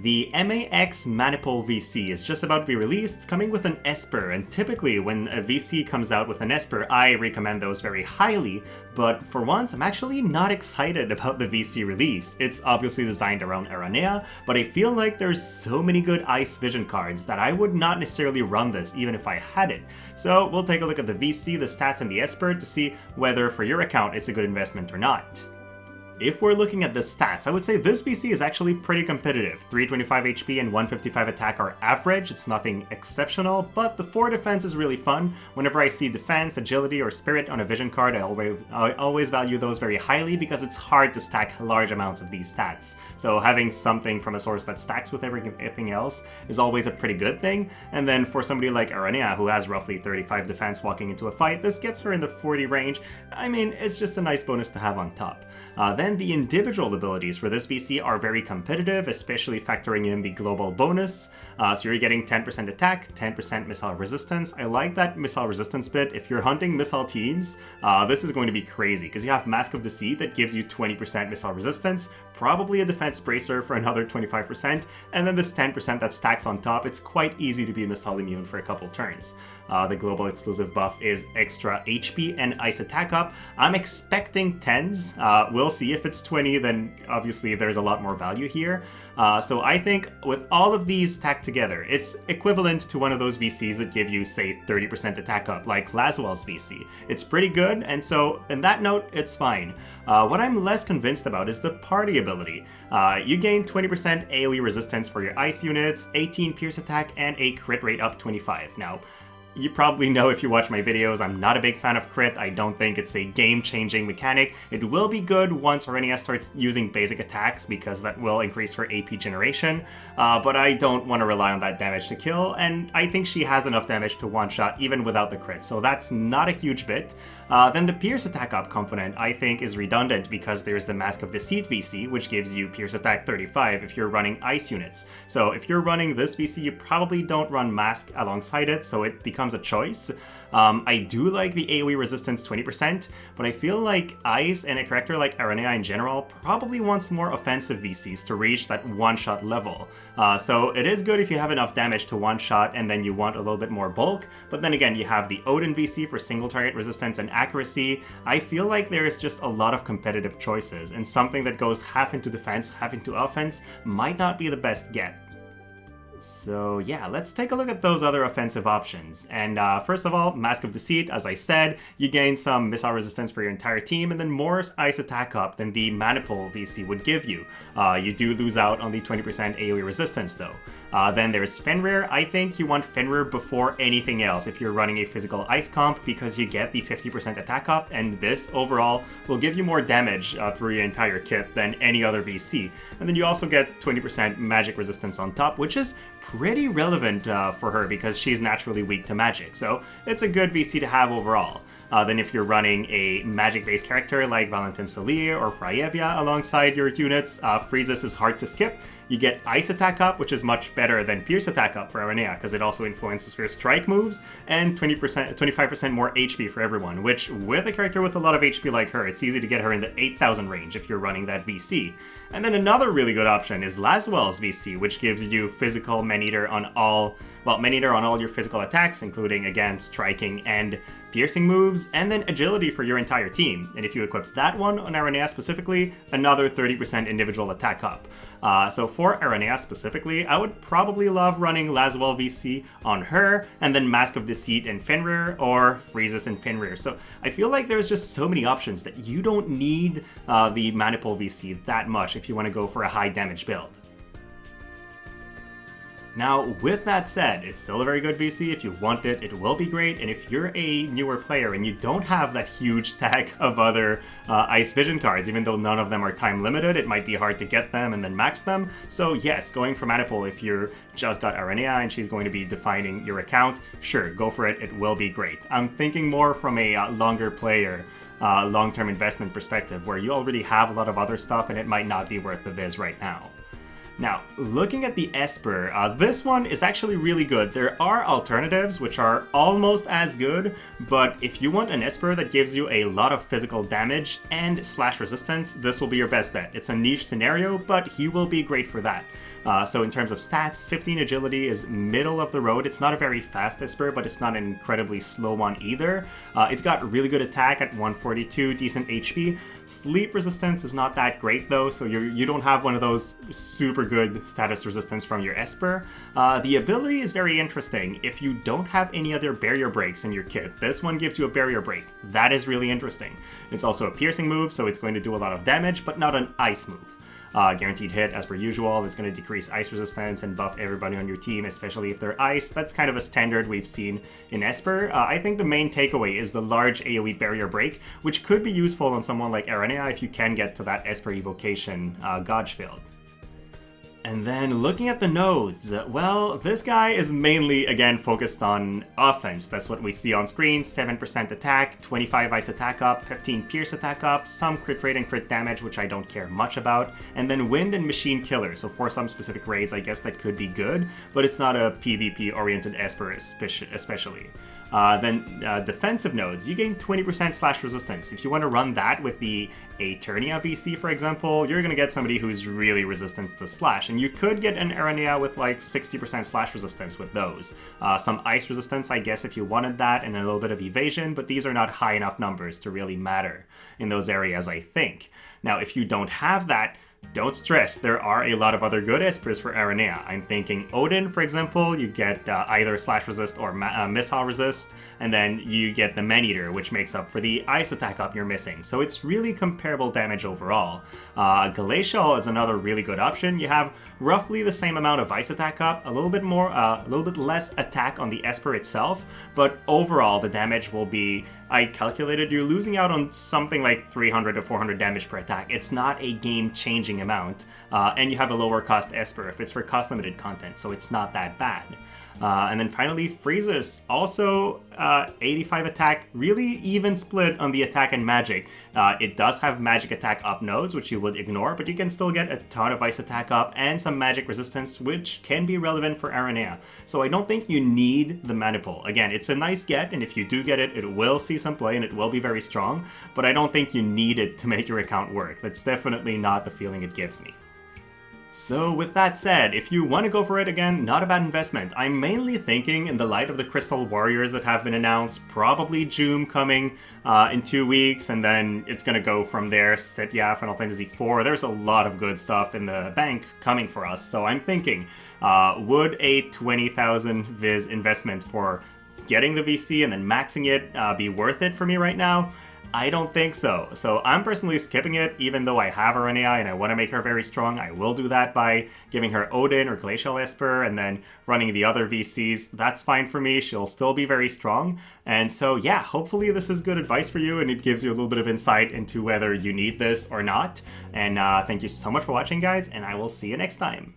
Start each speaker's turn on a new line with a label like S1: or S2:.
S1: The MAX Maniple VC is just about to be released. It's coming with an Esper, and typically when a VC comes out with an Esper, I recommend those very highly, but for once, I'm actually not excited about the VC release. It's obviously designed around Aranea, but I feel like there's so many good Ice Vision cards that I would not necessarily run this even if I had it. So we'll take a look at the VC, the stats, and the Esper to see whether for your account it's a good investment or not. If we're looking at the stats, I would say this VC is actually pretty competitive. 325 HP and 155 attack are average, it's nothing exceptional, but the 4 defense is really fun. Whenever I see defense, agility, or spirit on a vision card, I always value those very highly because it's hard to stack large amounts of these stats. So having something from a source that stacks with everything else is always a pretty good thing. And then for somebody like Aranea, who has roughly 35 defense walking into a fight, this gets her in the 40 range. I mean, it's just a nice bonus to have on top. Then the individual abilities for this VC are very competitive, especially factoring in the global bonus. So you're getting 10% attack, 10% missile resistance. I like that missile resistance bit. If you're hunting missile teams, this is going to be crazy because you have Mask of Deceit that gives you 20% missile resistance, probably a defense bracer for another 25%, and then this 10% that stacks on top. It's quite easy to be missile immune for a couple turns. The global exclusive buff is extra HP and ice attack up. I'm expecting 10s. We'll see if it's 20, then obviously there's a lot more value here. So I think with all of these stacked together, it's equivalent to one of those VCs that give you, say, 30% attack up, like Laswell's VC. It's pretty good, and so in that note, it's fine. What I'm less convinced about is the party ability. You gain 20% AoE resistance for your ice units, 18 pierce attack, and a crit rate up 25. Now, you probably know if you watch my videos, I'm not a big fan of crit. I don't think it's a game-changing mechanic. It will be good once Aranea starts using basic attacks because that will increase her AP generation, but I don't want to rely on that damage to kill, and I think she has enough damage to one-shot even without the crit, so that's not a huge bit. Then the Pierce attack up component I think is redundant because there's the Mask of Deceit VC, which gives you Pierce attack 35 if you're running ice units. So if you're running this VC, you probably don't run Mask alongside it, so it becomes a choice. I do like the AoE resistance 20%, but I feel like Ice and a character like Aranea in general probably wants more offensive VCs to reach that one-shot level. So it is good if you have enough damage to one-shot and then you want a little bit more bulk, but then again you have the Odin VC for single target resistance and accuracy. I feel like there is just a lot of competitive choices, and something that goes half into defense, half into offense might not be the best get. So yeah, let's take a look at those other offensive options. And first of all, Mask of Deceit, as I said, you gain some missile resistance for your entire team and then more ice attack up than the Maniple VC would give you. You do lose out on the 20% AoE resistance though. Then there's Fenrir. I think you want Fenrir before anything else if you're running a physical ice comp because you get the 50% attack up, and this overall will give you more damage through your entire kit than any other VC. And then you also get 20% magic resistance on top, which is pretty relevant for her because she's naturally weak to magic, so it's a good VC to have overall. Then if you're running a magic-based character like Valentin Salir or Freyevia alongside your units, Freezes is hard to skip. You get Ice Attack Up, which is much better than Pierce Attack Up for Aranea, because it also influences her strike moves, and 25% more HP for everyone, which, with a character with a lot of HP like her, it's easy to get her in the 8,000 range if you're running that VC. And then another really good option is Laswell's VC, which gives you physical Maneater on all your physical attacks, including, again, striking and piercing moves, and then agility for your entire team. And if you equip that one on Aranea specifically, another 30% individual attack up. So for Aranea specifically, I would probably love running Laswell VC on her, and then Mask of Deceit and Fenrir, or Freezes and Fenrir. So I feel like there's just so many options that you don't need the Maniple VC that much if you want to go for a high damage build. Now, with that said, it's still a very good VC. If you want it, it will be great. And if you're a newer player and you don't have that huge stack of other Ice Vision cards, even though none of them are time limited, it might be hard to get them and then max them. So yes, going for Maniple, if you're just got Aranea and she's going to be defining your account, sure, go for it. It will be great. I'm thinking more from a longer player, long-term investment perspective, where you already have a lot of other stuff and it might not be worth the viz right now. Now, looking at the Esper, this one is actually really good. There are alternatives which are almost as good, but if you want an Esper that gives you a lot of physical damage and slash resistance, this will be your best bet. It's a niche scenario, but he will be great for that. So in terms of stats, 15 agility is middle of the road. It's not a very fast Esper, but it's not an incredibly slow one either. It's got really good attack at 142, decent HP. Sleep resistance is not that great though, so you don't have one of those super good status resistance from your Esper. The ability is very interesting. If you don't have any other barrier breaks in your kit, this one gives you a barrier break. That is really interesting. It's also a piercing move, so it's going to do a lot of damage, but not an ice move. Guaranteed hit, as per usual. It's going to decrease ice resistance and buff everybody on your team, especially if they're ice. That's kind of a standard we've seen in Esper. I think the main takeaway is the large AoE barrier break, which could be useful on someone like Aranea if you can get to that Esper evocation Gauge field. And then looking at the nodes, well, this guy is mainly, again, focused on offense. That's what we see on screen. 7% attack, 25 ice attack up, 15 pierce attack up, some crit rate and crit damage, which I don't care much about, and then wind and machine killer. So for some specific raids, I guess that could be good, but it's not a PvP-oriented Esper especially. Then defensive nodes, you gain 20% slash resistance. If you want to run that with the Aranea VC, for example, you're going to get somebody who's really resistant to slash, and you could get an Aranea with like 60% slash resistance with those. Some ice resistance, I guess, if you wanted that, and a little bit of evasion, but these are not high enough numbers to really matter in those areas, I think. Now, if you don't have that, don't stress, there are a lot of other good Espers for Aranea. I'm thinking Odin, for example, you get either slash resist or missile resist, and then you get the Man-Eater, which makes up for the ice attack up you're missing. So it's really comparable damage overall. Glacial is another really good option. You have roughly the same amount of ice attack up, a little bit more, a little bit less attack on the Esper itself, but overall the damage will be, I calculated you're losing out on something like 300 to 400 damage per attack. It's not a game-changing amount, and you have a lower cost Esper if it's for cost limited content, so it's not that bad. And then finally, Freezus, also 85 attack, really even split on the attack and magic. It does have magic attack up nodes, which you would ignore, but you can still get a ton of ice attack up and some magic resistance, which can be relevant for Aranea. So I don't think you need the Maniple. Again, it's a nice get, and if you do get it, it will see some play and it will be very strong, but I don't think you need it to make your account work. That's definitely not the feeling it gives me. So with that said, if you want to go for it, again, not a bad investment. I'm mainly thinking in the light of the Crystal Warriors that have been announced, probably Joom coming in 2 weeks, and then it's going to go from there. Setya, Final Fantasy IV, there's a lot of good stuff in the bank coming for us. So I'm thinking, would a 20,000 Viz investment for getting the VC and then maxing it be worth it for me right now? I don't think so. So I'm personally skipping it, even though I have Aranea and I want to make her very strong. I will do that by giving her Odin or Glacial Esper and then running the other VCs. That's fine for me. She'll still be very strong. And so yeah, hopefully this is good advice for you and it gives you a little bit of insight into whether you need this or not. And thank you so much for watching, guys, and I will see you next time.